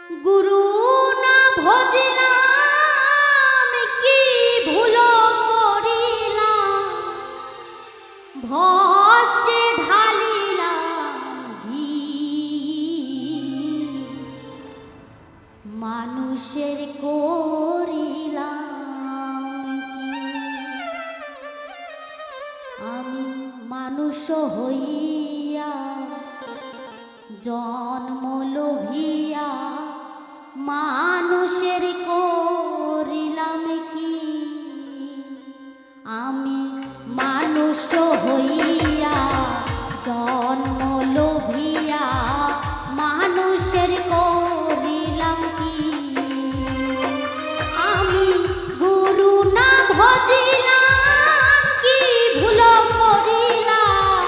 গুরু না ভজিলাম কি ভুল করিলাম, ভস্মে ঢালিলাম ঘি। মানুষের করিলাম কি, আমি মানুষ হইয়া জন্ম লোভিয়া মানুষের করিলাম কি। আমি মানুষ হইয়া জন্ম লোভিয়া মানুষের করিলাম কি। আমি গুরু না ভজিলাম কি ভুল করিলাম,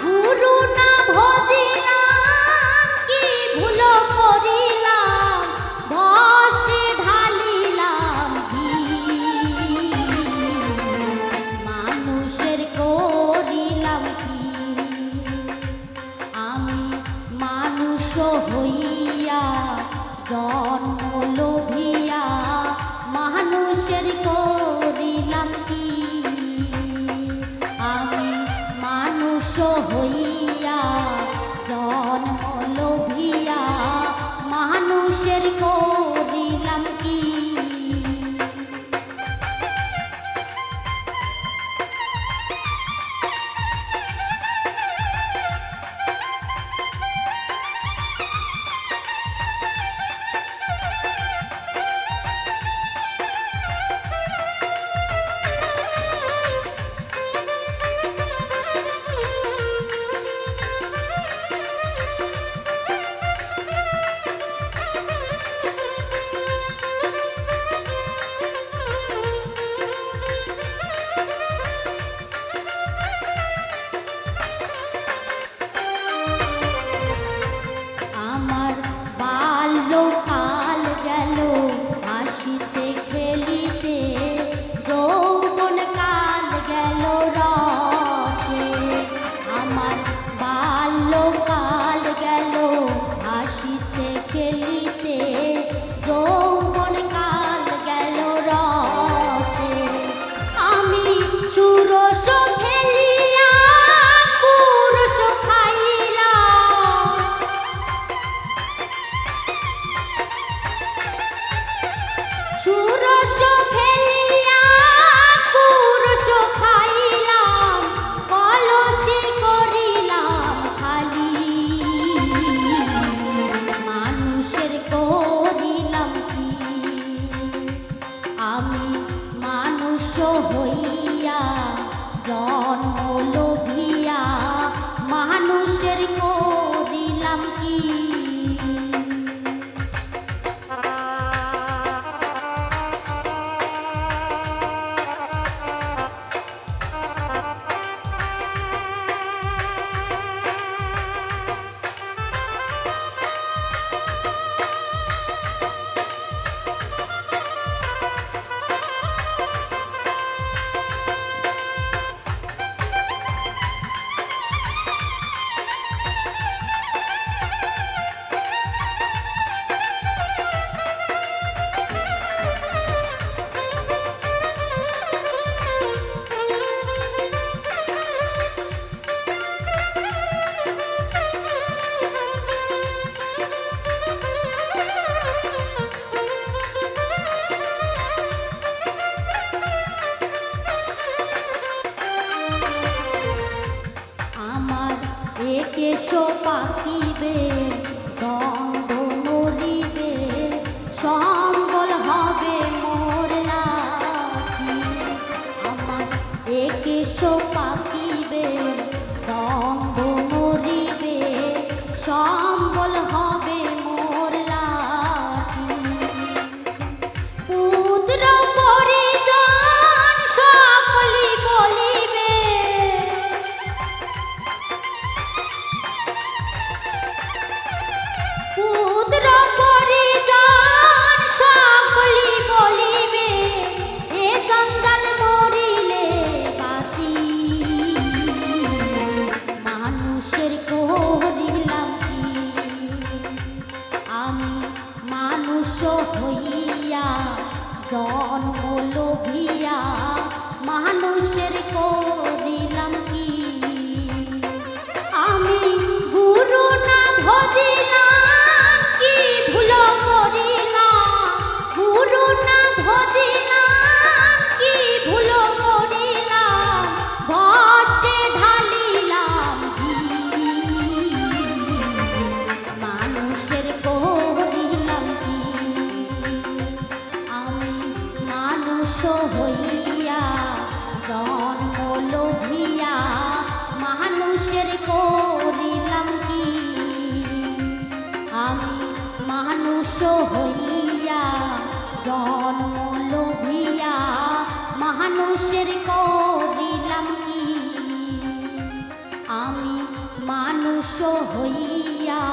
গুরু না ভজিলাম কি ভুল করিলাম, ভস্মে ঢালিলাম ঘি। মানুষের করিলাম কি, আমি মানুষ হইয়া জন্ম লোভিয়া মানুষের করিলাম কি। আমি মানুষ হইয়া জন্ম লোভিয়া মানুষের করিলাম কি। আমার বাল্যকাল গেল হাসিতে খেলিতে, যৌবন কাল গেল রসে। আমার বাল্যকাল গেল হাসিতে খেলিতে, যৌবন কাল গেল রসে। আমি সুরস ফেলিয়া পুরুষ খাইলাম, সুরস ফেলিয়া পুরুষ খাইলাম, কলসি করিলাম খালি। মানুষের করিলাম কি, আমি মানুষ হইয়া জন্ম লোভিয়া মানুষের করিলাম কি। আমার একেশ পাকিবে দ্বন্দ্ব নড়িবে, সম্বল হবে মোর লাঠি। আমার একেশ পাকিবে দ্বন্দ্ব নড়িবে, সম্বল হবে মোর লাঠি। পুত্র পরিজন সকলি বলিবে, পুত্র পরিজন সকলি বলিবে, এ জঞ্জাল মরিলে বাঁচি। মানুষের করিলাম কি, হইয়া জন্ম লোভিয়া মানুষের করিলাম কি আমি গুরু না ভজিলাম কি ভুল করিলাম গুরু না ভজিলাম কি ভুল করিলাম বসে ঢালিলাম ঘি মানুষের করিলাম কি আমি মানুষ হইয়া জন্ম লোভিয়া মানুষের করিলাম কি আমি মানুষ হইয়া জন্ম লোভিয়া মানুষের করিলাম কি আমি মানুষ হইয়া